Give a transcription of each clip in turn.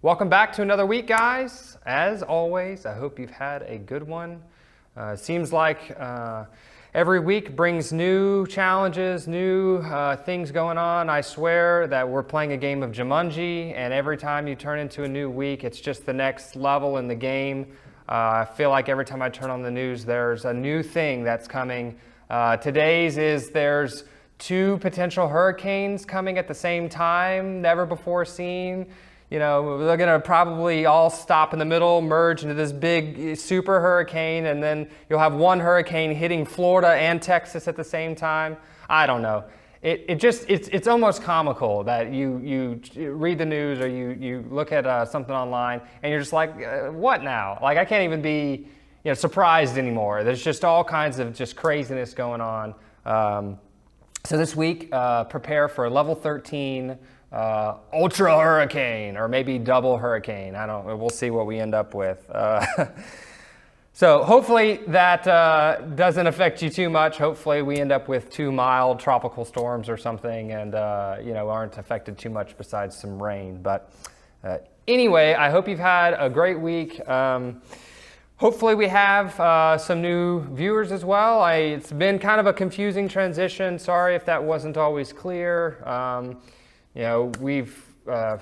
Welcome back to another week, guys. As always, I hope you've had a good one. It seems like every week brings new challenges, new things going on. I swear that we're playing a game of Jumanji, and every time you turn into a new week, it's just the next level in the game. I feel like every time I turn on the news, there's a new thing that's coming. Today's is there's 2 potential hurricanes coming at the same time, never before seen. You know, they're going to probably all stop in the middle, merge into this big super hurricane, and then you'll have one hurricane hitting Florida and Texas at the same time. I don't know. It's almost comical that you read the news or you look at something online and you're just like, what now? Like, I can't even be surprised anymore. There's just all kinds of just craziness going on. So this week, prepare for a level 13 ultra hurricane, or maybe double hurricane. I don't know. We'll see what we end up with. So hopefully that doesn't affect you too much. Hopefully we end up with 2 mild tropical storms or something, and aren't affected too much besides some rain. But anyway, I hope you've had a great week. Hopefully we have some new viewers as well. It's been kind of a confusing transition. Sorry if that wasn't always clear. We've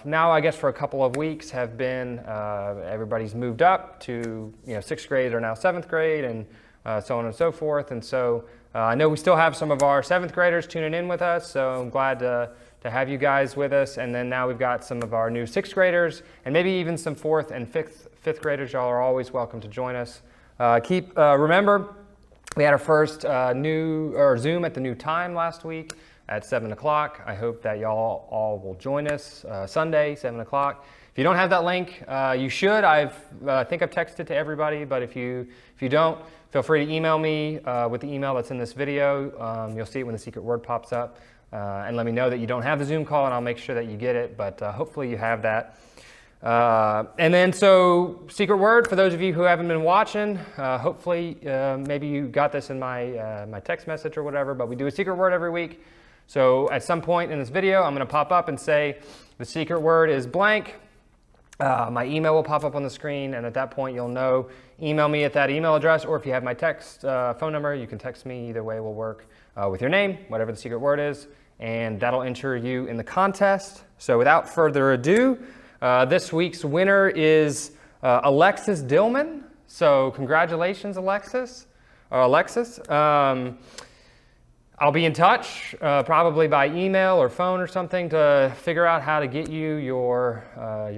now, I guess for a couple of weeks, have been, everybody's moved up to, 6th grade or now 7th grade, and so on and so forth. And so I know we still have some of our 7th graders tuning in with us, so I'm glad to have you guys with us. And then now we've got some of our new 6th graders, and maybe even some 4th and 5th graders. Y'all are always welcome to join us. Remember, we had our first Zoom at the new time last week at 7 o'clock. I hope that y'all all will join us Sunday, 7 o'clock. If you don't have that link, you should. I think I've texted it to everybody, but if you don't, feel free to email me with the email that's in this video. You'll see it when the secret word pops up. And let me know that you don't have the Zoom call, and I'll make sure that you get it, but hopefully you have that. And then so secret word, for those of you who haven't been watching, hopefully maybe you got this in my text message or whatever, but we do a secret word every week. So at some point in this video, I'm going to pop up and say the secret word is blank. My email will pop up on the screen, and at that point you'll know. Email me at that email address, or if you have my text phone number, you can text me. Either way will work with your name, whatever the secret word is, and that'll enter you in the contest. So without further ado, this week's winner is Alexis Dillman. So congratulations, Alexis. I'll be in touch, probably by email or phone or something, to figure out how to get you your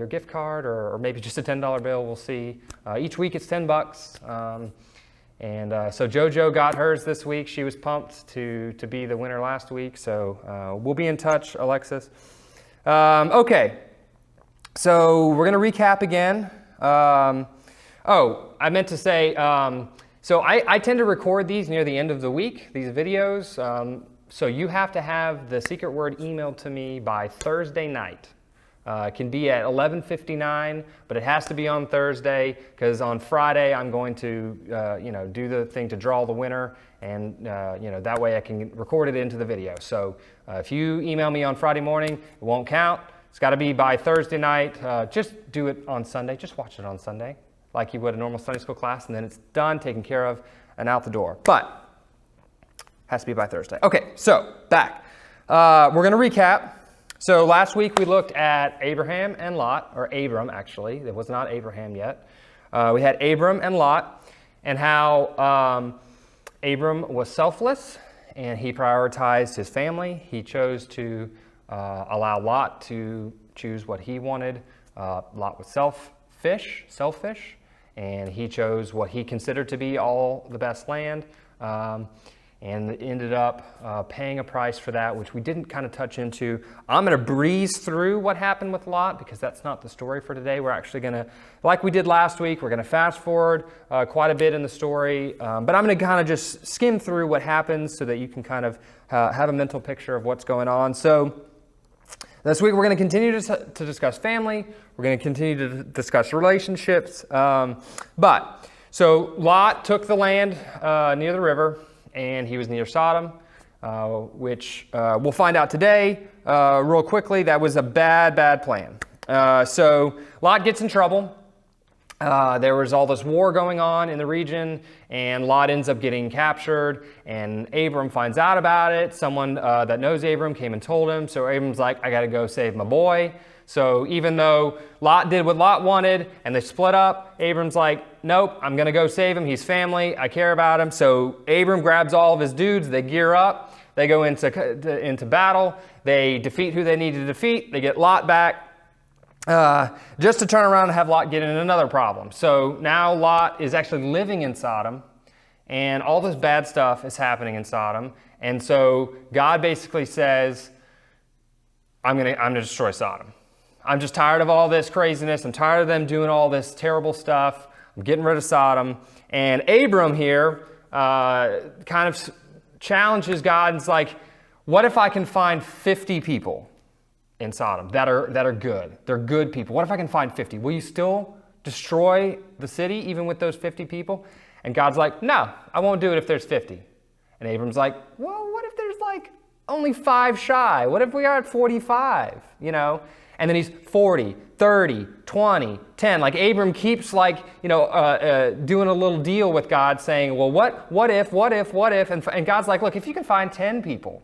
gift card, or maybe just a $10 bill. We'll see. Each week it's $10. So JoJo got hers this week. She was pumped to be the winner last week. So we'll be in touch, Alexis. Okay. So we're going to recap again. I meant to say, so I tend to record these near the end of the week, these videos. So you have to have the secret word emailed to me by Thursday night. It can be at 11:59, but it has to be on Thursday, because on Friday I'm going to do the thing to draw the winner, and that way I can record it into the video. So if you email me on Friday morning, it won't count. It's got to be by Thursday night. Just do it on Sunday. Just watch it on Sunday, like you would a normal Sunday school class, and then it's done, taken care of, and out the door. But has to be by Thursday. Okay, so back. We're going to recap. So last week we looked at Abraham and Lot, or Abram actually. It was not Abraham yet. We had Abram and Lot, and how Abram was selfless, and he prioritized his family. He chose to allow Lot to choose what he wanted. Lot was selfish, and he chose what he considered to be all the best land, and ended up paying a price for that, which we didn't kind of touch into. I'm going to breeze through what happened with Lot, because that's not the story for today. We're actually going to, like we did last week, we're going to fast forward quite a bit in the story, but I'm going to kind of just skim through what happens so that you can kind of have a mental picture of what's going on. So this week we're going to continue to discuss family. We're going to continue to discuss relationships. So Lot took the land near the river, and he was near Sodom, which we'll find out today real quickly. That was a bad plan. So Lot gets in trouble. There was all this war going on in the region, and Lot ends up getting captured, and Abram finds out about it. Someone that knows Abram came and told him, so Abram's like, I got to go save my boy. So even though Lot did what Lot wanted, and they split up, Abram's like, nope, I'm going to go save him. He's family. I care about him. So Abram grabs all of his dudes. They gear up. They go into battle. They defeat who they need to defeat. They get Lot back. Just to turn around and have Lot get in another problem. So now Lot is actually living in Sodom, and all this bad stuff is happening in Sodom. And so God basically says, I'm gonna destroy Sodom. I'm just tired of all this craziness. I'm tired of them doing all this terrible stuff. I'm getting rid of Sodom. And Abram here kind of challenges God. It's like, what if I can find 50 people in Sodom that are good? They're good people. What if I can find 50? Will you still destroy the city even with those 50 people? And God's like, no, I won't do it if there's 50. And Abram's like, well, what if there's like only 5 shy? What if we are at 45, you know? And then he's 40, 30, 20, 10. Like Abram keeps like, doing a little deal with God saying, well, what if? And God's like, look, if you can find 10 people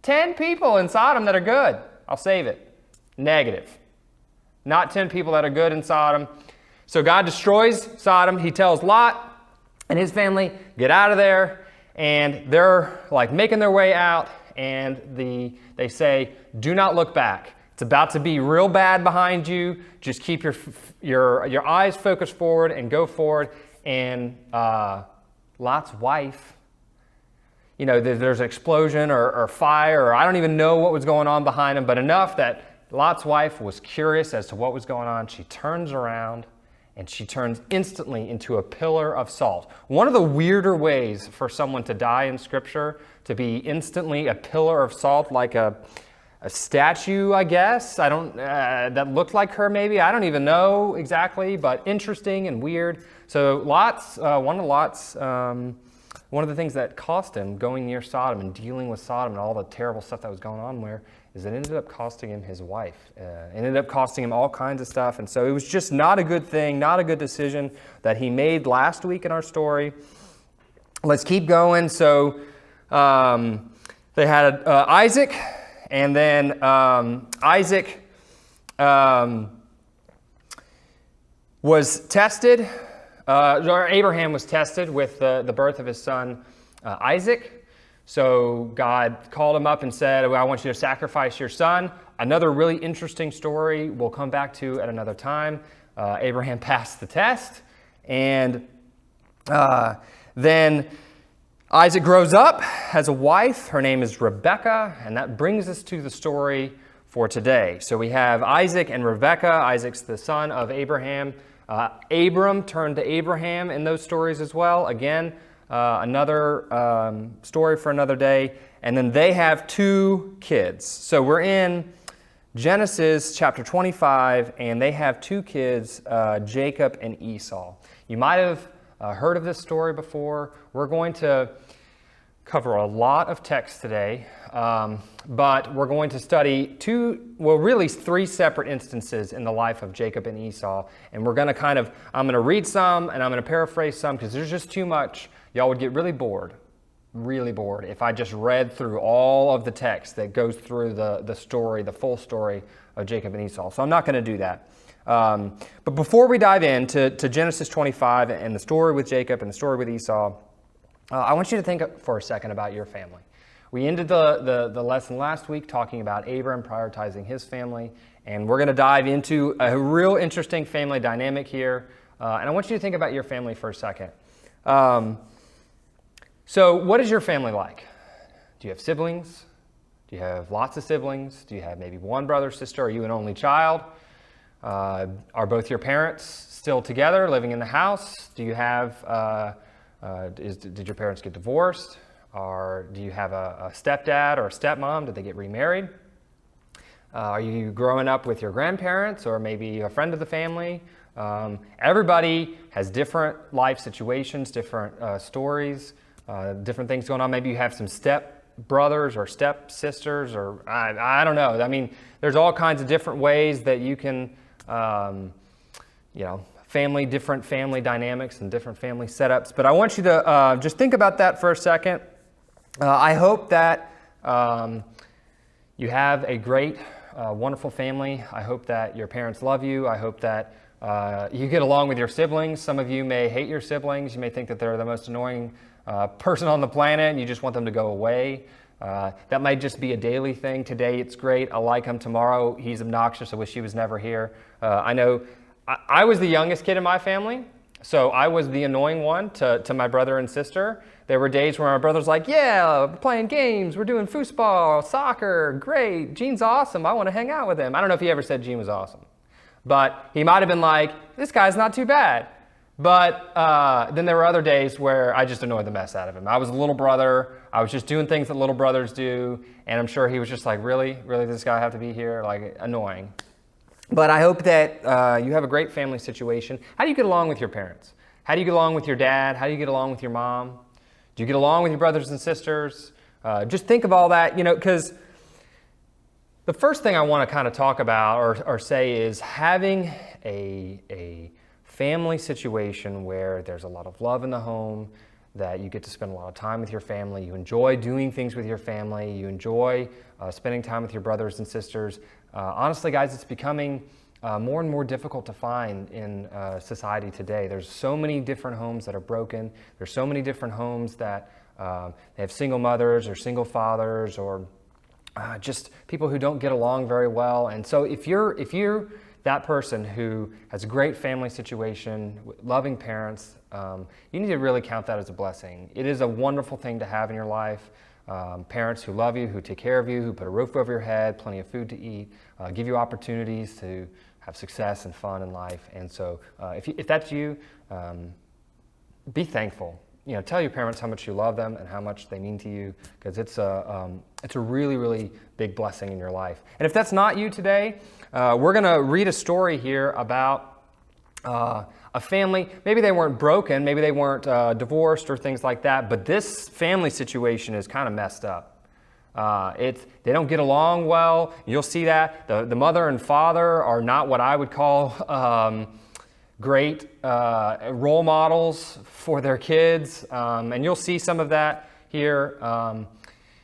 in Sodom that are good, I'll save it. Negative. Not 10 people that are good in Sodom. So God destroys Sodom. He tells Lot and his family, get out of there. And they're like making their way out. And they say, do not look back. It's about to be real bad behind you. Just keep your eyes focused forward and go forward. And Lot's wife, there's an explosion or fire, or I don't even know what was going on behind him, but enough that Lot's wife was curious as to what was going on. She turns around and she turns instantly into a pillar of salt. One of the weirder ways for someone to die in Scripture, to be instantly a pillar of salt, like a statue, I guess. That looked like her maybe. I don't even know exactly, but interesting and weird. So one of the things that cost him going near Sodom and dealing with Sodom and all the terrible stuff that was going on there is it ended up costing him his wife. It ended up costing him all kinds of stuff. And so it was just not a good thing, not a good decision that he made last week in our story. Let's keep going. So they had Isaac, and then Isaac was tested. Or Abraham was tested with the birth of his son Isaac. So God called him up and said, well, I want you to sacrifice your son. Another really interesting story we'll come back to at another time. Abraham passed the test. And then Isaac grows up, has a wife. Her name is Rebekah. And that brings us to the story for today. So we have Isaac and Rebekah. Isaac's the son of Abraham. Abram turned to Abraham in those stories as well. Again, another story for another day. And then they have 2 kids. So we're in Genesis chapter 25, and they have 2 kids, Jacob and Esau. You might have heard of this story before. We're going to cover a lot of text today, but we're going to study 3 separate instances in the life of Jacob and Esau. And we're going to I'm going to read some and I'm going to paraphrase some because there's just too much. Y'all would get really bored if I just read through all of the text that goes through the story, the full story of Jacob and Esau. So I'm not going to do that. But before we dive into Genesis 25 and the story with Jacob and the story with Esau, I want you to think for a second about your family. We ended the lesson last week talking about Abram prioritizing his family, and we're going to dive into a real interesting family dynamic here. And I want you to think about your family for a second. So what is your family like? Do you have siblings? Do you have lots of siblings? Do you have maybe one brother, sister? Are you an only child? Are both your parents still together, living in the house? Do you have... did your parents get divorced? Or do you have a stepdad or a stepmom? Did they get remarried? Are you growing up with your grandparents or maybe a friend of the family? Everybody has different life situations, different stories, different things going on. Maybe you have some step brothers or step sisters, or I don't know. I mean, there's all kinds of different ways that you can different family dynamics and different family setups. But I want you to just think about that for a second. I hope that you have a great, wonderful family. I hope that your parents love you. I hope that you get along with your siblings. Some of you may hate your siblings. You may think that they're the most annoying person on the planet and you just want them to go away. That might just be a daily thing. Today it's great. I like him. Tomorrow he's obnoxious. I wish he was never here. I know I was the youngest kid in my family, so I was the annoying one to my brother and sister. There were days where my brother's like, yeah, we're playing games, we're doing foosball, soccer, great, Gene's awesome, I want to hang out with him. I don't know if he ever said Gene was awesome, but he might have been like, this guy's not too bad. But then there were other days where I just annoyed the mess out of him. I was a little brother, I was just doing things that little brothers do, and I'm sure he was just like, really does this guy have to be here? Like, annoying. But I hope that you have a great family situation. How do you get along with your parents? How do you get along with your dad? How do you get along with your mom? Do you get along with your brothers and sisters? Just think of all that, because the first thing I want to kind of talk about or say is having a family situation where there's a lot of love in the home, that you get to spend a lot of time with your family, you enjoy doing things with your family, you enjoy spending time with your brothers and sisters. Honestly, guys, it's becoming more and more difficult to find in society today. There's so many different homes that are broken. There's so many different homes that they have single mothers or single fathers or just people who don't get along very well. And so if you're that person who has a great family situation, loving parents, you need to really count that as a blessing. It is a wonderful thing to have in your life. Parents who love you, who take care of you, who put a roof over your head, plenty of food to eat, give you opportunities to have success and fun in life. And so if that's you, be thankful. Tell your parents how much you love them and how much they mean to you, because it's a really, really big blessing in your life. And if that's not you today, we're going to read a story here about a family. Maybe they weren't broken, maybe they weren't divorced or things like that, but this family situation is kind of messed up. They don't get along well. You'll see that. The mother and father are not what I would call great role models for their kids, and you'll see some of that here.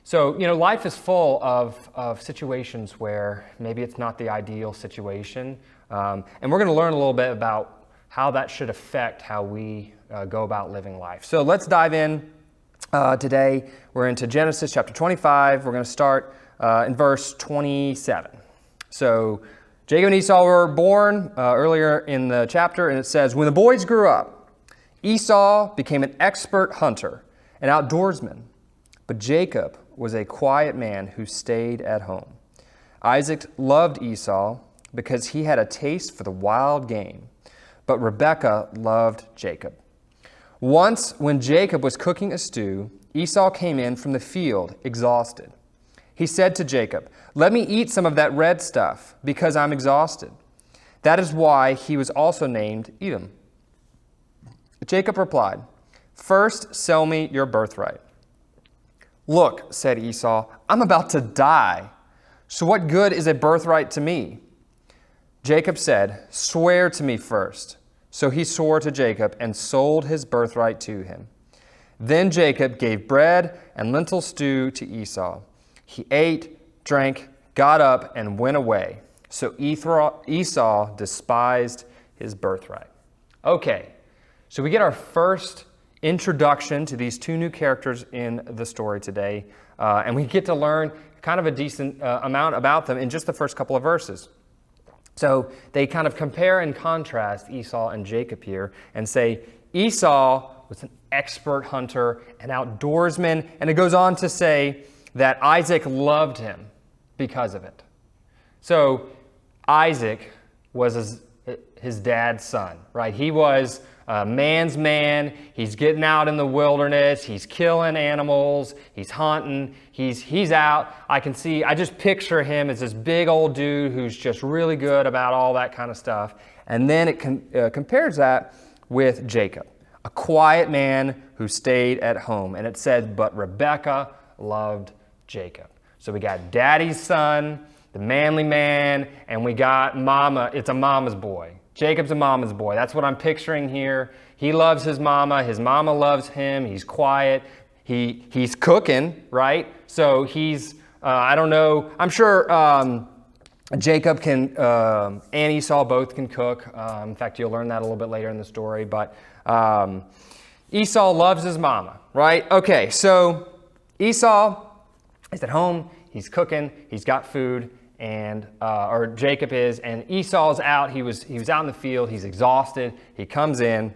So, life is full of situations where maybe it's not the ideal situation, and we're going to learn a little bit about how that should affect how we go about living life. So let's dive in today. We're into Genesis chapter 25. We're going to start in verse 27. So Jacob and Esau were born earlier in the chapter, and it says, when the boys grew up, Esau became an expert hunter, an outdoorsman, but Jacob was a quiet man who stayed at home. Isaac loved Esau because he had a taste for the wild game, but Rebekah loved Jacob. Once, when Jacob was cooking a stew, Esau came in from the field, exhausted. He said to Jacob, let me eat some of that red stuff, because I'm exhausted. That is why he was also named Edom. Jacob replied, first sell me your birthright. Look, said Esau, I'm about to die. So what good is a birthright to me? Jacob said, swear to me first. So he swore to Jacob and sold his birthright to him. Then Jacob gave bread and lentil stew to Esau. He ate, drank, got up, and went away. So Esau despised his birthright. Okay, so we get our first introduction to these two new characters in the story today, and we get to learn kind of a decent amount about them in just the first couple of verses. So they kind of compare and contrast Esau and Jacob here and say Esau was an expert hunter, an outdoorsman, and it goes on to say that Isaac loved him because of it. So Isaac was his dad's son, right? He was a man's man. He's getting out in the wilderness. He's killing animals. He's hunting. He's out. I just picture him as this big old dude who's just really good about all that kind of stuff. And then it compares that with Jacob, a quiet man who stayed at home. And it said, but Rebekah loved Jacob. So we got daddy's son the manly man, and we got mama. It's a mama's boy. Jacob's a mama's boy. That's what I'm picturing here. He loves his mama loves him. He's quiet. He's cooking, right? So he's, I don't know, I'm sure Jacob can, and Esau both can cook. In fact, you'll learn that a little bit later in the story. But Esau loves his mama, right? Okay, so Esau is at home. He's cooking. He's got food, and or Jacob is, and Esau's out. He was out in the field. He's exhausted. He comes in,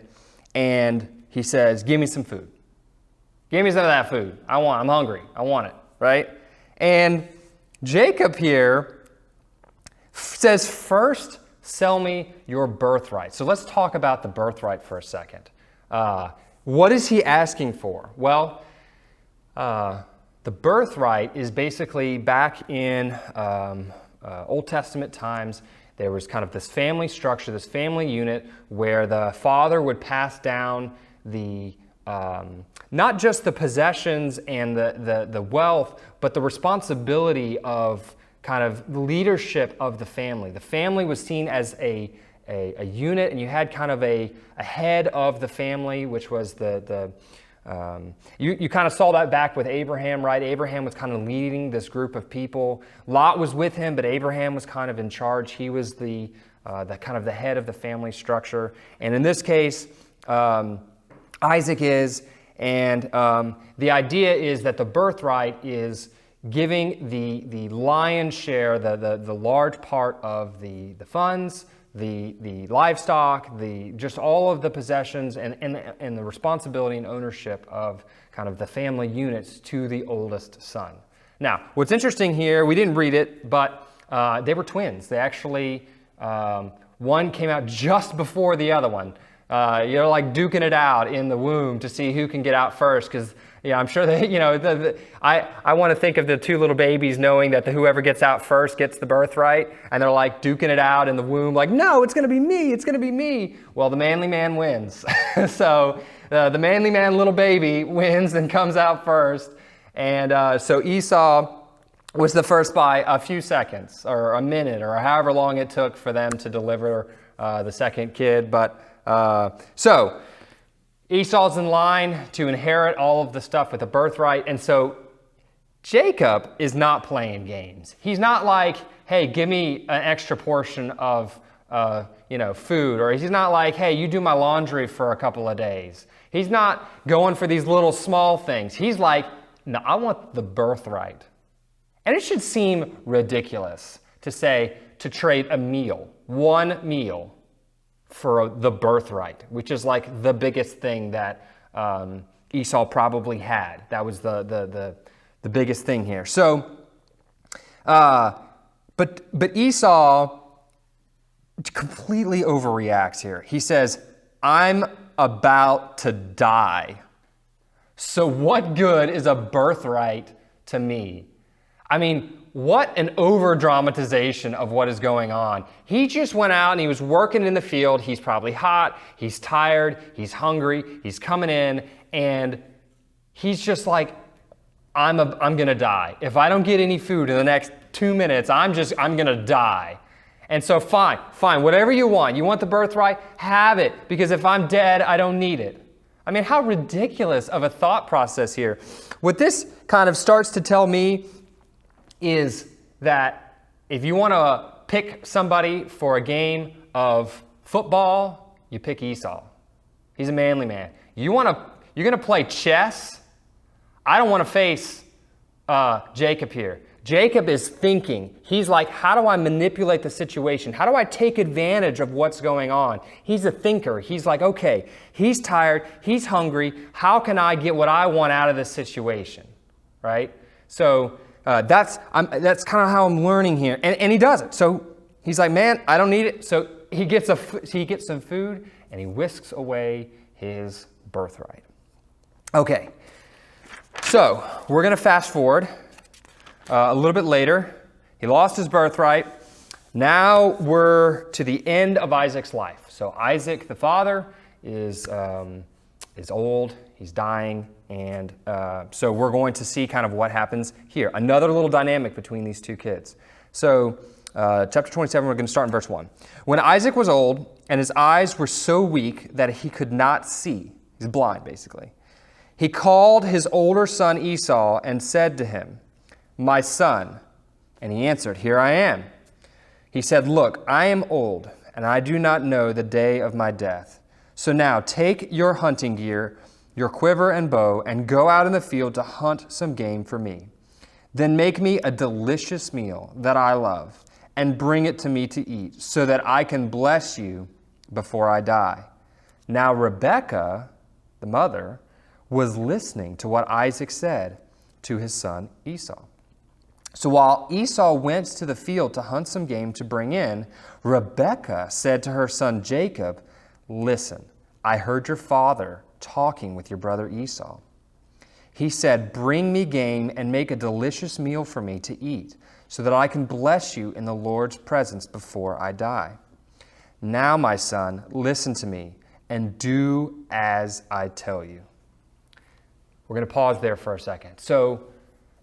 and he says, "Give me some food. Give me some of that food. I'm hungry. I want it." Right? And Jacob here says, "First, sell me your birthright." So let's talk about the birthright for a second. What is he asking for? Well, the birthright is basically back in Old Testament times. There was kind of this family structure, this family unit where the father would pass down the not just the possessions and the wealth, but the responsibility of kind of leadership of the family. The family was seen as a unit, and you had kind of a head of the family, which was you kind of saw that back with Abraham, right? Abraham was kind of leading this group of people. Lot was with him, but Abraham was kind of in charge. He was the kind of the head of the family structure. And in this case, Isaac is, and the idea is that the birthright is giving the lion's share, the large part of the funds, the livestock, just all of the possessions and the responsibility and ownership of kind of the family units to the oldest son. Now, what's interesting here, we didn't read it, but they were twins. They actually, one came out just before the other one. You're like duking it out in the womb to see who can get out first, because I'm sure that, I want to think of the two little babies knowing that whoever gets out first gets the birthright, and they're like duking it out in the womb, like, no, it's going to be me, it's going to be me. Well, the manly man wins. So the manly man little baby wins and comes out first. And so Esau was the first by a few seconds or a minute or however long it took for them to deliver the second kid. But so Esau's in line to inherit all of the stuff with the birthright. And so Jacob is not playing games. He's not like, hey, give me an extra portion of food. Or he's not like, hey, you do my laundry for a couple of days. He's not going for these little small things. He's like, no, I want the birthright. And it should seem ridiculous to trade a meal, one meal, for the birthright, which is like the biggest thing that Esau probably had. That was the biggest thing here. So, but Esau completely overreacts here. He says, "I'm about to die. So what good is a birthright to me?" I mean, what an over-dramatization of what is going on. He just went out and he was working in the field. He's probably hot, he's tired, he's hungry, he's coming in, and he's just like, I'm gonna die. If I don't get any food in the next 2 minutes, I'm gonna die. And so fine, whatever you want. You want the birthright? Have it, because if I'm dead, I don't need it. I mean, how ridiculous of a thought process here. What this kind of starts to tell me is that if you want to pick somebody for a game of football, you pick Esau. He's a manly man. You're going to play chess? I don't want to face Jacob here. Jacob is thinking. He's like, how do I manipulate the situation? How do I take advantage of what's going on? He's a thinker. He's like, okay, he's tired, he's hungry. How can I get what I want out of this situation? Right? So that's kind of how I'm learning here. And he does it. So he's like, man, I don't need it. So he gets some food and he whisks away his birthright. Okay. So we're going to fast forward a little bit later. He lost his birthright. Now we're to the end of Isaac's life. So Isaac, the father, is old. He's dying. And so we're going to see kind of what happens here. Another little dynamic between these two kids. So, chapter 27, we're going to start in verse 1. When Isaac was old, and his eyes were so weak that he could not see, he's blind basically, he called his older son Esau and said to him, "My son." And he answered, "Here I am." He said, "Look, I am old, and I do not know the day of my death. So now take your hunting gear, your quiver and bow, and go out in the field to hunt some game for me. Then make me a delicious meal that I love, and bring it to me to eat, so that I can bless you before I die." Now Rebekah, the mother, was listening to what Isaac said to his son Esau. So while Esau went to the field to hunt some game to bring in, Rebekah said to her son Jacob, "Listen, I heard your father talking with your brother Esau. He said, 'Bring me game and make a delicious meal for me to eat, so that I can bless you in the Lord's presence before I die. Now, my son, listen to me and do as I tell you.'" We're going to pause there for a second. So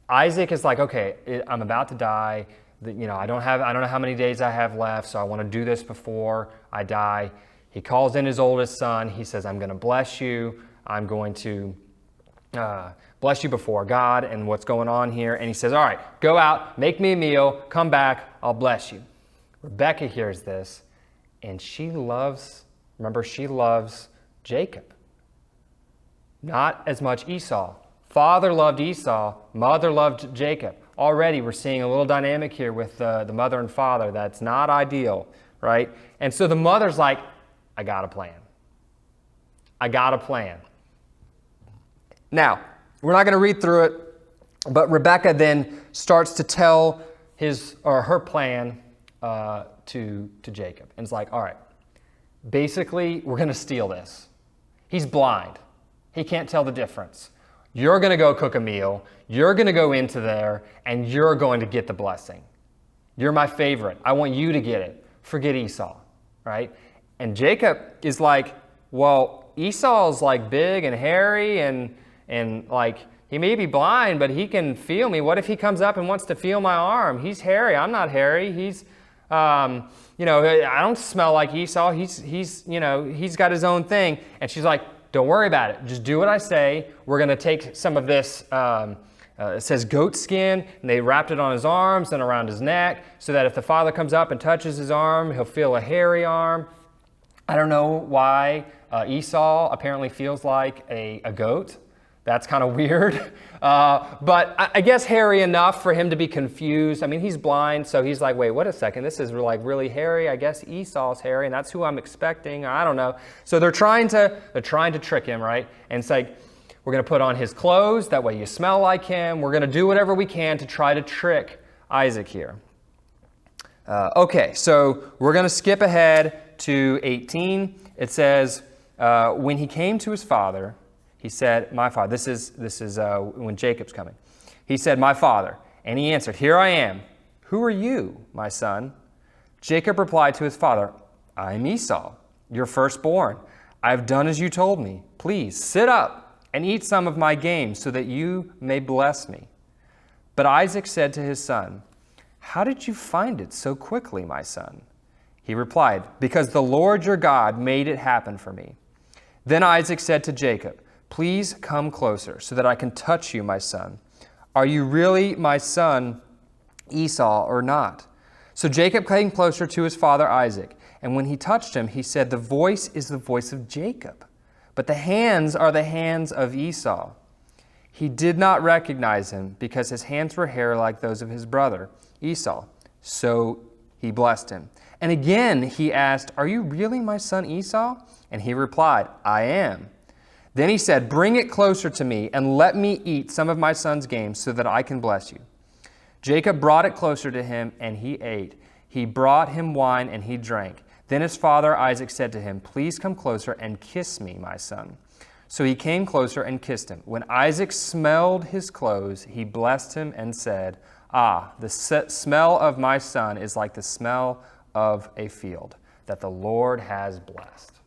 Isaac is like, okay, I'm about to die. I don't know how many days I have left, so I want to do this before I die. He calls in his oldest son. He says, "I'm going to bless you. I'm going to bless you before God and what's going on here." And he says, "All right, go out, make me a meal, come back, I'll bless you." Rebekah hears this, and she loves Jacob. Not as much Esau. Father loved Esau, mother loved Jacob. Already we're seeing a little dynamic here with the mother and father that's not ideal, right? And so the mother's like, I got a plan. Now, we're not going to read through it, but Rebekah then starts to tell her plan to Jacob. And it's like, all right, basically, we're going to steal this. He's blind. He can't tell the difference. You're going to go cook a meal. You're going to go into there, and you're going to get the blessing. You're my favorite. I want you to get it. Forget Esau, right? And Jacob is like, well, Esau's like big and hairy and like he may be blind, but he can feel me. What if he comes up and wants to feel my arm? He's hairy. I'm not hairy. He's, I don't smell like Esau. He's got his own thing. And she's like, don't worry about it. Just do what I say. We're going to take some of this, it says goat skin, and they wrapped it on his arms and around his neck so that if the father comes up and touches his arm, he'll feel a hairy arm. I don't know why Esau apparently feels like a goat. That's kind of weird. But I guess hairy enough for him to be confused. I mean, he's blind, so he's like, wait, what a second. This is like really hairy. I guess Esau's hairy, and that's who I'm expecting. I don't know. So they're trying to trick him, right? And it's like, we're going to put on his clothes. That way you smell like him. We're going to do whatever we can to try to trick Isaac here. Okay, so we're going to skip ahead to 18. It says, when he came to his father, he said, "My father." This is when Jacob's coming. He said, "My father." And he answered, "Here I am. Who are you, my son?" Jacob replied to his father, "I am Esau, your firstborn. I have done as you told me. Please sit up and eat some of my game so that you may bless me." But Isaac said to his son, "How did you find it so quickly, my son?" He replied, "Because the Lord your God made it happen for me." Then Isaac said to Jacob, "Please come closer so that I can touch you, my son. Are you really my son Esau or not?" So Jacob came closer to his father Isaac, and when he touched him, he said, "The voice is the voice of Jacob, but the hands are the hands of Esau." He did not recognize him because his hands were hair like those of his brother Esau. So he blessed him. And again he asked, "Are you really my son Esau?" And he replied, "I am." Then he said, "Bring it closer to me and let me eat some of my son's game so that I can bless you." Jacob brought it closer to him and he ate. He brought him wine and he drank. Then his father Isaac said to him, "Please come closer and kiss me, my son." So he came closer and kissed him. When Isaac smelled his clothes, he blessed him and said, "Ah, the smell of my son is like the smell of a field that the Lord has blessed."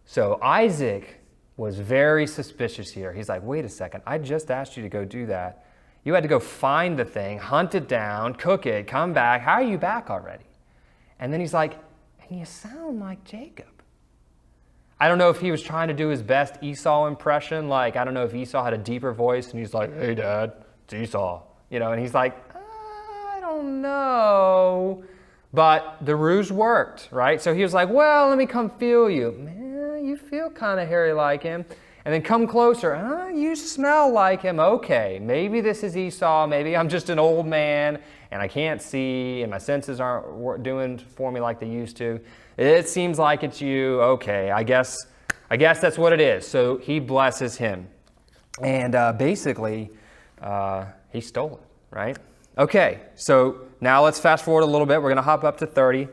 So Isaac was very suspicious here. He's like, wait a second, I just asked you to go do that. You had to go find the thing, hunt it down, cook it, come back. How are you back already? And then he's like, and you sound like Jacob. I don't know if he was trying to do his best Esau impression. Like, I don't know if Esau had a deeper voice and he's like, hey, Dad, it's Esau. And he's like, I don't know. But the ruse worked, right? So he was like, well, let me come feel you. Man, you feel kind of hairy like him. And then come closer. You smell like him. Okay, maybe this is Esau. Maybe I'm just an old man and I can't see and my senses aren't doing for me like they used to. It seems like it's you. Okay, I guess that's what it is. So he blesses him. And basically, he stole it, right? Okay, so now let's fast forward a little bit. We're going to hop up to 30.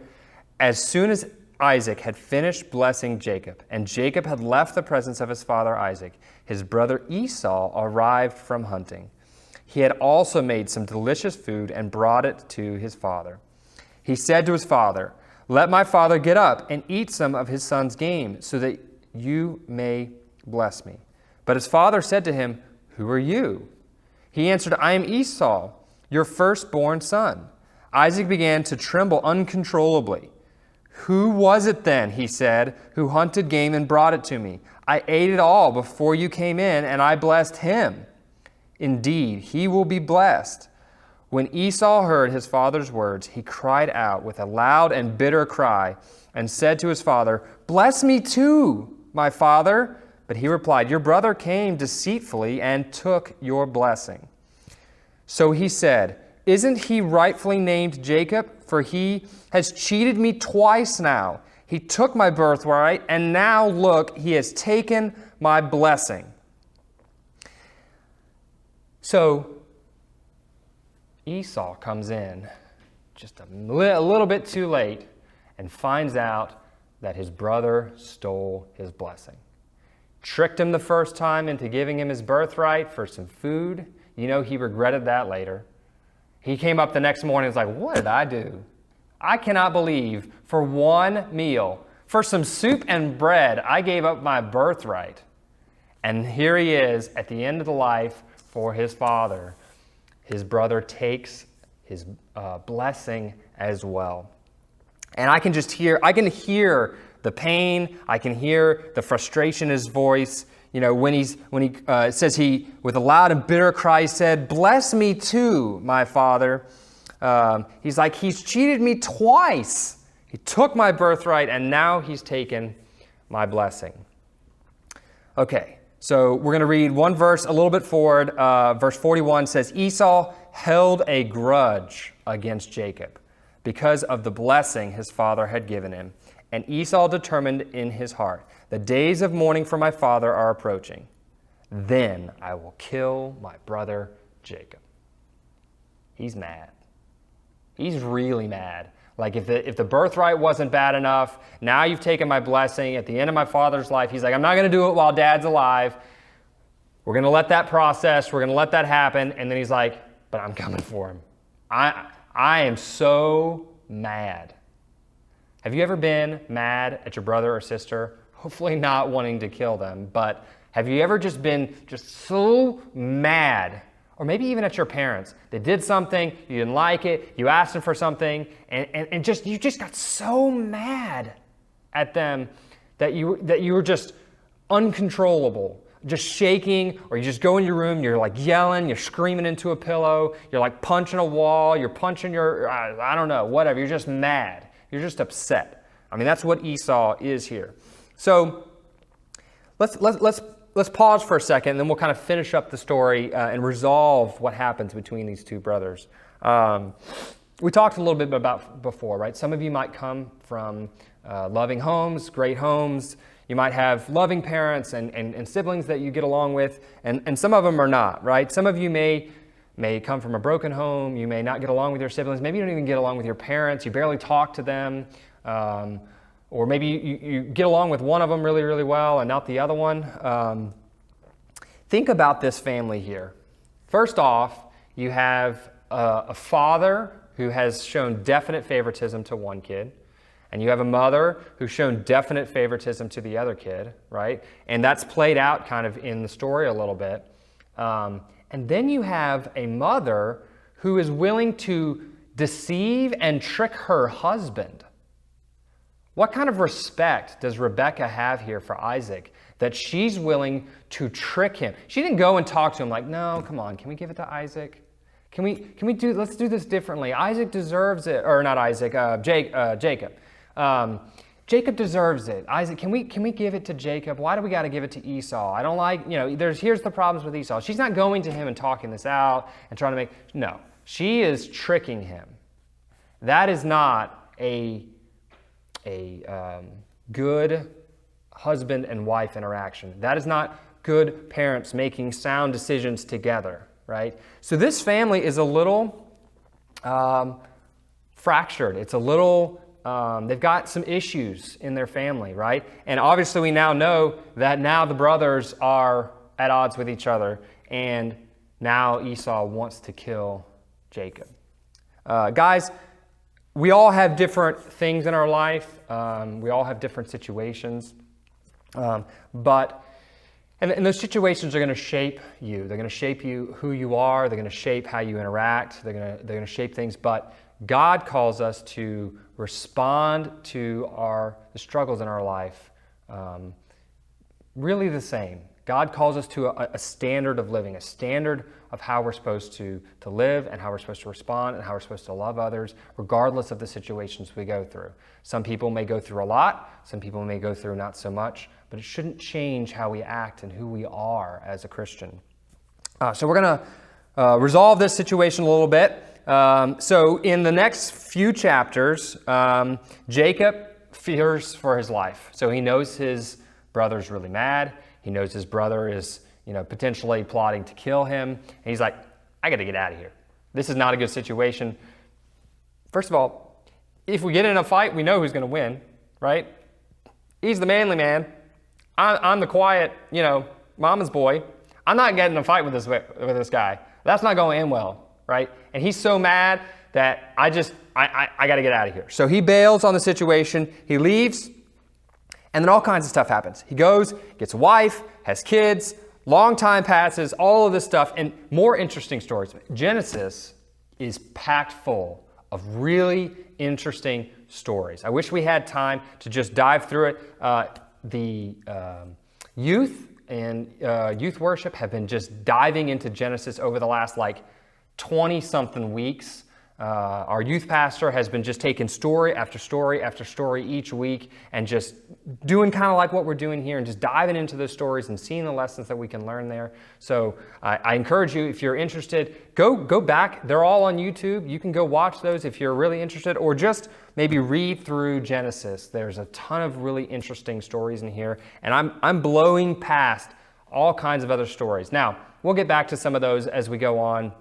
As soon as Isaac had finished blessing Jacob, and Jacob had left the presence of his father Isaac, his brother Esau arrived from hunting. He had also made some delicious food and brought it to his father. He said to his father, let my father get up and eat some of his son's game, so that you may bless me. But his father said to him, who are you? He answered, I am Esau, your firstborn son. Isaac began to tremble uncontrollably. Who was it then, he said, who hunted game and brought it to me? I ate it all before you came in, and I blessed him. Indeed, he will be blessed. When Esau heard his father's words, he cried out with a loud and bitter cry and said to his father, bless me too, my father. But he replied, your brother came deceitfully and took your blessing. So he said, isn't he rightfully named Jacob? For he has cheated me twice now. He took my birthright, and now look, he has taken my blessing. So Esau comes in just a little bit too late and finds out that his brother stole his blessing. Tricked him the first time into giving him his birthright for some food. He regretted that later. He came up the next morning and was like, what did I do? I cannot believe for one meal, for some soup and bread, I gave up my birthright. And here he is at the end of the life for his father. His brother takes his blessing as well. And I can hear the pain. I can hear the frustration in his voice. When he says he, with a loud and bitter cry, said, bless me too, my father. He's like, he's cheated me twice. He took my birthright, and now he's taken my blessing. Okay, so we're going to read one verse a little bit forward. Verse 41 says, Esau held a grudge against Jacob because of the blessing his father had given him. And Esau determined in his heart, the days of mourning for my father are approaching. Then I will kill my brother Jacob. He's mad. He's really mad. Like if the birthright wasn't bad enough, now you've taken my blessing. At the end of my father's life, he's like, I'm not going to do it while Dad's alive. We're going to let that process. We're going to let that happen. And then he's like, but I'm coming for him. I am so mad. Have you ever been mad at your brother or sister? Hopefully not wanting to kill them, but have you ever just been so mad? Or maybe even at your parents. They did something, you didn't like it, you asked them for something, and you just got so mad at them that you were just uncontrollable, just shaking, or you just go in your room, you're like yelling, you're screaming into a pillow, you're like punching a wall, you're punching I don't know, whatever, you're just mad. You're just upset. I mean, that's what Esau is here. So let's pause for a second, and then we'll kind of finish up the story and resolve what happens between these two brothers. We talked a little bit about before, right? Some of you might come from loving homes, great homes. You might have loving parents and siblings that you get along with, and some of them are not, right? Some of you may come from a broken home. You may not get along with your siblings. Maybe you don't even get along with your parents. You barely talk to them. Or maybe you get along with one of them really, really well and not the other one. Think about this family here. First off, you have a father who has shown definite favoritism to one kid, and you have a mother who's shown definite favoritism to the other kid, right? And that's played out kind of in the story a little bit. And then you have a mother who is willing to deceive and trick her husband. What kind of respect does Rebekah have here for Isaac that she's willing to trick him? She didn't go and talk to him like, no, come on, can we give it to Isaac? Let's do this differently. Isaac deserves it, or not Isaac, Jacob. Jacob deserves it. Isaac, can we give it to Jacob? Why do we got to give it to Esau? I don't like, here's the problems with Esau. She's not going to him and talking this out and trying to make, no. She is tricking him. That is not a good husband and wife interaction. That is not good parents making sound decisions together, right? So this family is a little fractured. It's a little, they've got some issues in their family, right? And obviously we now know that now the brothers are at odds with each other, and now Esau wants to kill Jacob. Guys, we all have different things in our life. We all have different situations. And those situations are going to shape you. They're going to shape you who you are. They're going to shape how you interact. They're going to shape things. But God calls us to respond to the struggles in our life really the same. God calls us to a standard of living, a standard of how we're supposed to live and how we're supposed to respond and how we're supposed to love others, regardless of the situations we go through. Some people may go through a lot, some people may go through not so much, but it shouldn't change how we act and who we are as a Christian. So we're going to resolve this situation a little bit. So in the next few chapters, Jacob fears for his life. So he knows his brother's really mad. He knows his brother is, potentially plotting to kill him. And he's like, I got to get out of here. This is not a good situation. First of all, if we get in a fight, we know who's going to win, right? He's the manly man. I'm the quiet, mama's boy. I'm not getting in a fight with this guy. That's not going to end well, right? And he's so mad that I got to get out of here. So he bails on the situation. He leaves. And then all kinds of stuff happens. He goes, gets a wife, has kids, long time passes, all of this stuff, and more interesting stories. Genesis is packed full of really interesting stories. I wish we had time to just dive through it. The youth and youth worship have been just diving into Genesis over the last 20-something weeks. Our youth pastor has been just taking story after story after story each week and just doing kind of like what we're doing here and just diving into those stories and seeing the lessons that we can learn there. So I encourage you, if you're interested, go back. They're all on YouTube. You can go watch those if you're really interested, or just maybe read through Genesis. There's a ton of really interesting stories in here, and I'm blowing past all kinds of other stories. Now, we'll get back to some of those as we go on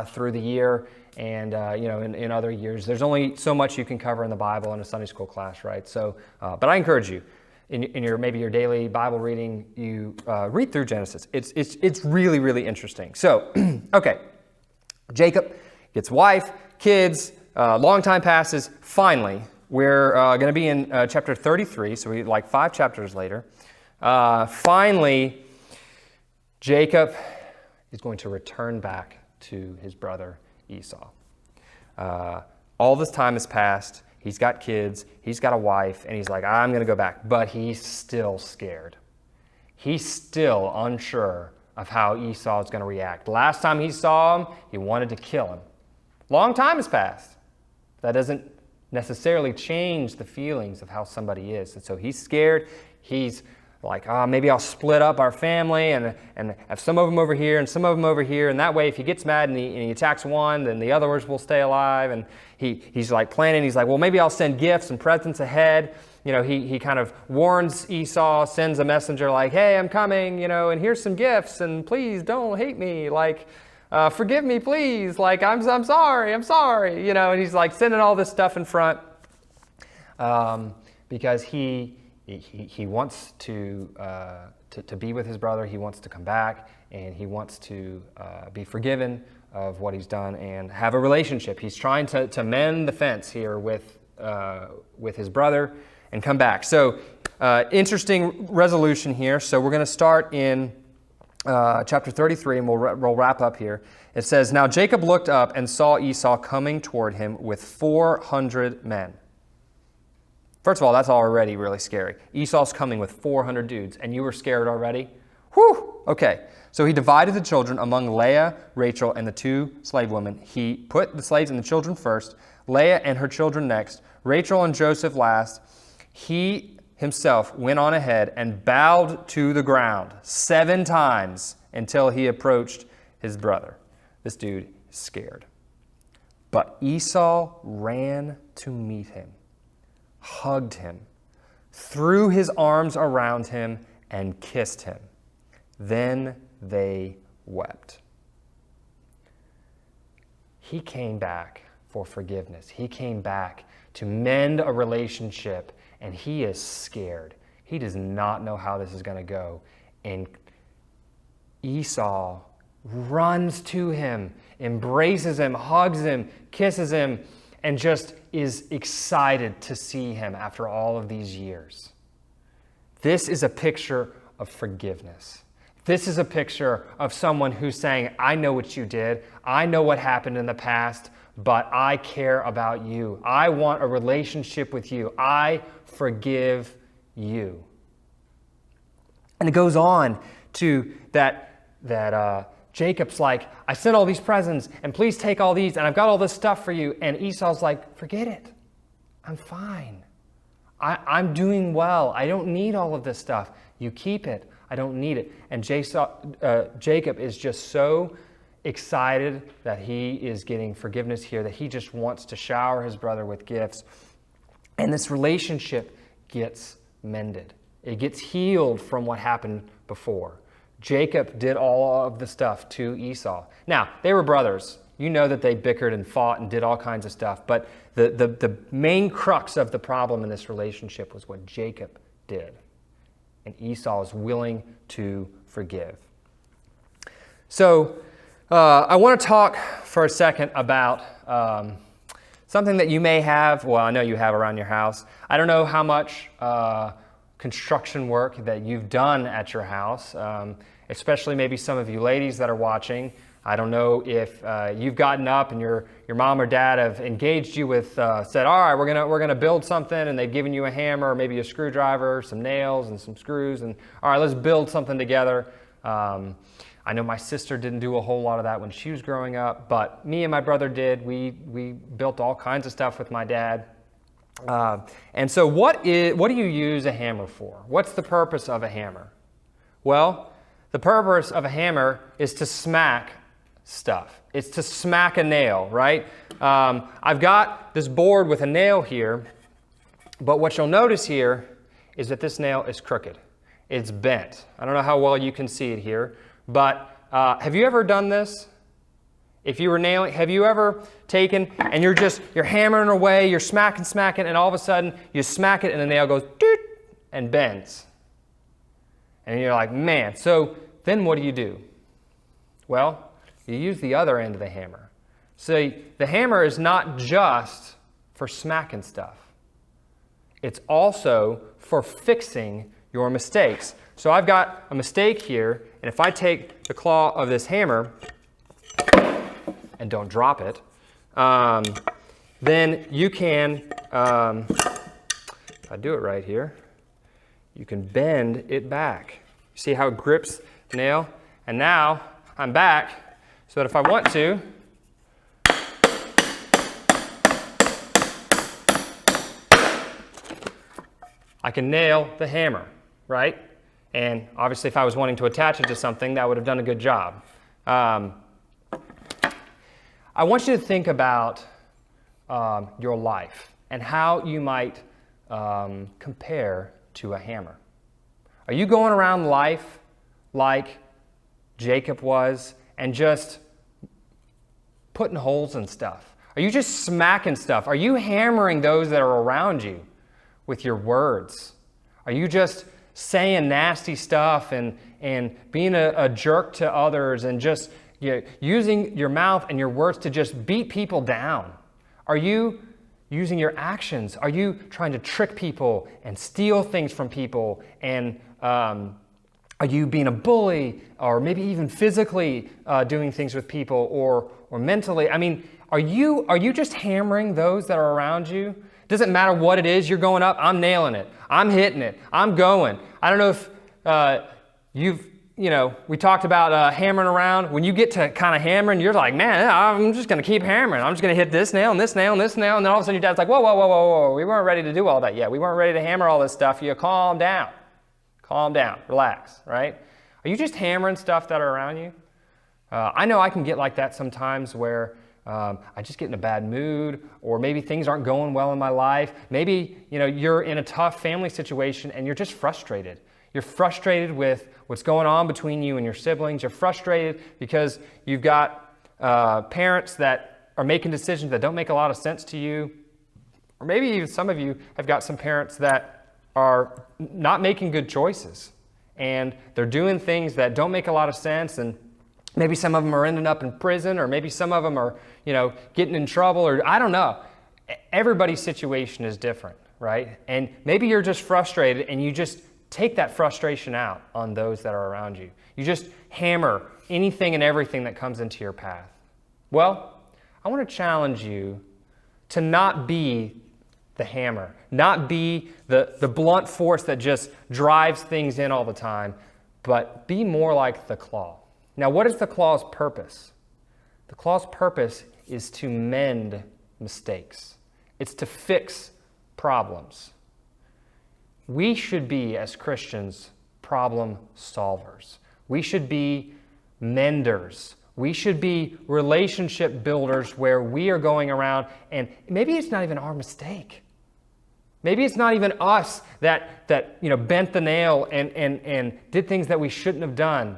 through the year. And, in other years, there's only so much you can cover in the Bible in a Sunday school class, right? So, but I encourage you, in your daily Bible reading, you read through Genesis. It's really, really interesting. So, okay, Jacob gets wife, kids, long time passes. Finally, we're going to be in chapter 33, so we 5 chapters later. Finally, Jacob is going to return back to his brother Esau. All this time has passed. He's got kids. He's got a wife. And he's like, I'm going to go back. But he's still scared. He's still unsure of how Esau is going to react. Last time he saw him, he wanted to kill him. Long time has passed. That doesn't necessarily change the feelings of how somebody is. And so he's scared. He's like, maybe I'll split up our family and have some of them over here and some of them over here. And that way, if he gets mad and he attacks one, then the others will stay alive. And he's planning. He's like, well, maybe I'll send gifts and presents ahead. He kind of warns Esau, sends a messenger like, hey, I'm coming, and here's some gifts. And please don't hate me. Forgive me, please. I'm sorry. And he's sending all this stuff in front because he wants to be with his brother. He wants to come back, and he wants to be forgiven of what he's done and have a relationship. He's trying to mend the fence here with his brother and come back. So interesting resolution here. So we're going to start in chapter 33, and we'll wrap up here. It says, "Now Jacob looked up and saw Esau coming toward him with 400 men." First of all, that's already really scary. Esau's coming with 400 dudes, and you were scared already? Whew! Okay, so he divided the children among Leah, Rachel, and the 2 slave women. He put the slaves and the children first, Leah and her children next, Rachel and Joseph last. He himself went on ahead and bowed to the ground 7 times until he approached his brother. This dude is scared. But Esau ran to meet him, hugged him, threw his arms around him, and kissed him. Then they wept. He came back for forgiveness. He came back to mend a relationship, and he is scared. He does not know how this is going to go. And Esau runs to him, embraces him, hugs him, kisses him, and just is excited to see him after all of these years. This is a picture of forgiveness. This is a picture of someone who's saying, I know what you did. I know what happened in the past, but I care about you. I want a relationship with you. I forgive you. And it goes on to that Jacob's like, I sent all these presents, and please take all these, and I've got all this stuff for you. And Esau's like, forget it. I'm fine. I'm doing well. I don't need all of this stuff. You keep it. I don't need it. And Jacob is just so excited that he is getting forgiveness here, that he just wants to shower his brother with gifts. And this relationship gets mended. It gets healed from what happened before. Jacob did all of the stuff to Esau. Now, they were brothers. You know that they bickered and fought and did all kinds of stuff. But the main crux of the problem in this relationship was what Jacob did. And Esau is willing to forgive. So I want to talk for a second about something that you may have, well, I know you have around your house. I don't know how much construction work that you've done at your house, especially maybe some of you ladies that are watching. I don't know if you've gotten up and your mom or dad have engaged you with, said, all right, we're gonna build something, and they've given you a hammer, or maybe a screwdriver, some nails and some screws, and all right, let's build something together. I know my sister didn't do a whole lot of that when she was growing up, but me and my brother did. We built all kinds of stuff with my dad. And so what do you use a hammer for? What's the purpose of a hammer? Well, the purpose of a hammer is to smack stuff. It's to smack a nail, right? I've got this board with a nail here, but what you'll notice here is that this nail is crooked. It's bent. I don't know how well you can see it here, but have you ever done this? If you were nailing, have you ever taken and you're hammering away, you're smacking, and all of a sudden you smack it and the nail goes doot and bends. And you're like, man, so then what do? Well, you use the other end of the hammer. So the hammer is not just for smacking stuff. It's also for fixing your mistakes. So I've got a mistake here, and if I take the claw of this hammer and don't drop it, then you can, if I do it right here, you can bend it back. See how it grips the nail? And now I'm back so that if I want to, I can nail the hammer, right? And obviously if I was wanting to attach it to something, that would have done a good job. I want you to think about your life and how you might compare to a hammer. Are you going around life like Jacob was and just putting holes in stuff? Are you just smacking stuff? Are you hammering those that are around you with your words? Are you just saying nasty stuff and being a jerk to others and just using your mouth and your words to just beat people down? Are you using your actions? Are you trying to trick people and steal things from people? And Are you being a bully, or maybe even physically doing things with people, or mentally? I mean, are you just hammering those that are around you? Doesn't matter what it is, you're going up, I'm nailing it, I'm hitting it, I'm going. I don't know if we talked about hammering around. When you get to kind of hammering, you're like, man, I'm just going to keep hammering. I'm just going to hit this nail and this nail and this nail. And then all of a sudden your dad's like, whoa, whoa, whoa, whoa, whoa. We weren't ready to do all that yet. We weren't ready to hammer all this stuff. You calm down. Calm down. Relax, right? Are you just hammering stuff that are around you? I know I can get like that sometimes where I just get in a bad mood, or maybe things aren't going well in my life. Maybe, you're in a tough family situation and you're just frustrated. You're frustrated with what's going on between you and your siblings. You're frustrated because you've got parents that are making decisions that don't make a lot of sense to you. Or maybe even some of you have got some parents that are not making good choices. And they're doing things that don't make a lot of sense. And maybe some of them are ending up in prison, or maybe some of them are, getting in trouble, or I don't know. Everybody's situation is different, right? And maybe you're just frustrated and you just take that frustration out on those that are around you. You just hammer anything and everything that comes into your path. Well, I want to challenge you to not be the hammer, not be the blunt force that just drives things in all the time, but be more like the claw. Now, what is the claw's purpose? The claw's purpose is to mend mistakes. It's to fix problems. We should be, as Christians, problem solvers. We should be menders. We should be relationship builders where we are going around, and maybe it's not even our mistake. Maybe it's not even us that bent the nail and did things that we shouldn't have done.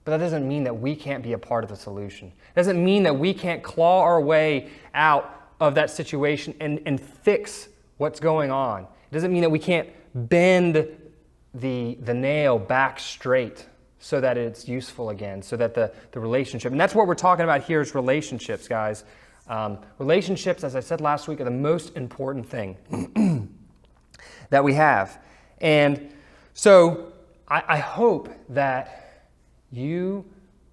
But that doesn't mean that we can't be a part of the solution. It doesn't mean that we can't claw our way out of that situation and fix what's going on. It doesn't mean that we can't bend the nail back straight so that it's useful again, so that the relationship, and that's what we're talking about here is relationships, guys. Relationships, as I said last week, are the most important thing that we have. And so I hope that you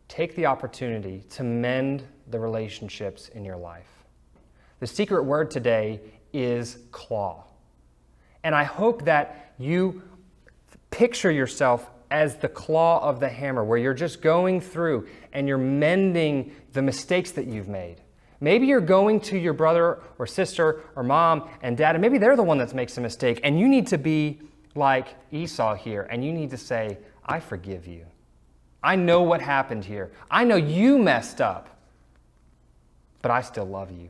take the opportunity to mend the relationships in your life. The secret word today is claw. And I hope that you picture yourself as the claw of the hammer, where you're just going through and you're mending the mistakes that you've made. Maybe you're going to your brother or sister or mom and dad, and maybe they're the one that makes a mistake, and you need to be like Esau here, and you need to say, I forgive you. I know what happened here. I know you messed up, but I still love you.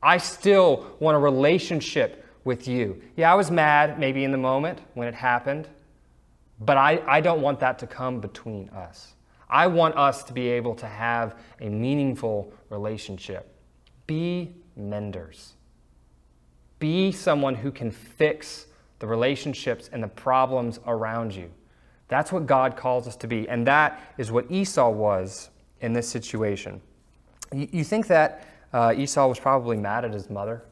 I still want a relationship with you. Yeah, I was mad maybe in the moment when it happened, but I don't want that to come between us. I want us to be able to have a meaningful relationship. Be menders. Be someone who can fix the relationships and the problems around you. That's what God calls us to be, and that is what Esau was in this situation. You think that Esau was probably mad at his mother?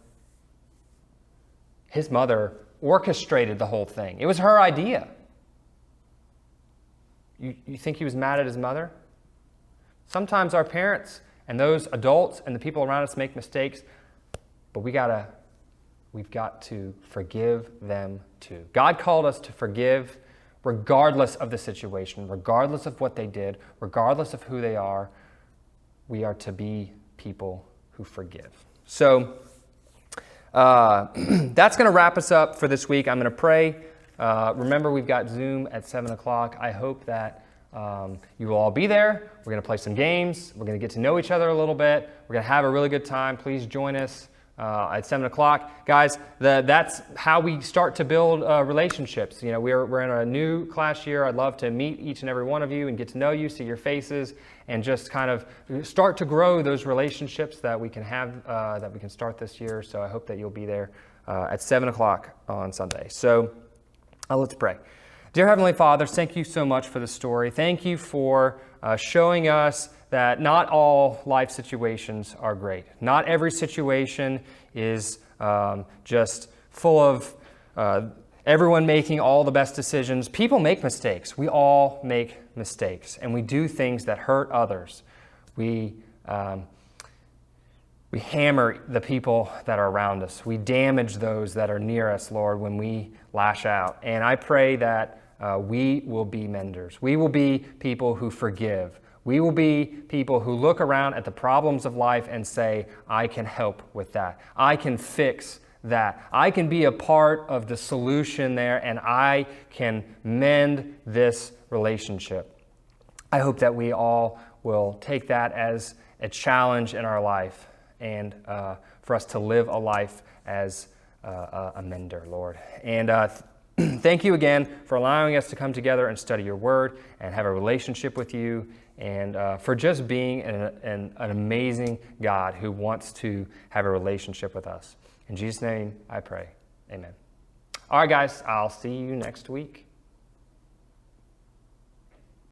His mother orchestrated the whole thing. It was her idea. You think he was mad at his mother? Sometimes our parents and those adults and the people around us make mistakes, but we've got to forgive them too. God called us to forgive regardless of the situation, regardless of what they did, regardless of who they are. We are to be people who forgive. So that's going to wrap us up for this week. I'm going to pray. Remember, we've got Zoom at 7 o'clock. I hope that you will all be there. We're going to play some games. We're going to get to know each other a little bit. We're going to have a really good time. Please join us at 7 o'clock. Guys, that's how we start to build relationships. We're in a new class year. I'd love to meet each and every one of you and get to know you, see your faces, and just kind of start to grow those relationships that we can have, that we can start this year. So I hope that you'll be there at 7 o'clock on Sunday. So let's pray. Dear Heavenly Father, thank you so much for the story. Thank you for showing us that not all life situations are great. Not every situation is just full of everyone making all the best decisions. People make mistakes. We all make mistakes, and we do things that hurt others. We hammer the people that are around us. We damage those that are near us, Lord, when we lash out. And I pray that we will be menders. We will be people who forgive. We will be people who look around at the problems of life and say, I can help with that. I can fix that. I can be a part of the solution there, and I can mend this relationship. I hope that we all will take that as a challenge in our life, and for us to live a life as a mender, Lord. And thank you again for allowing us to come together and study your word and have a relationship with you, and for just being an amazing God who wants to have a relationship with us. In Jesus' name I pray. Amen. All right, guys, I'll see you next week.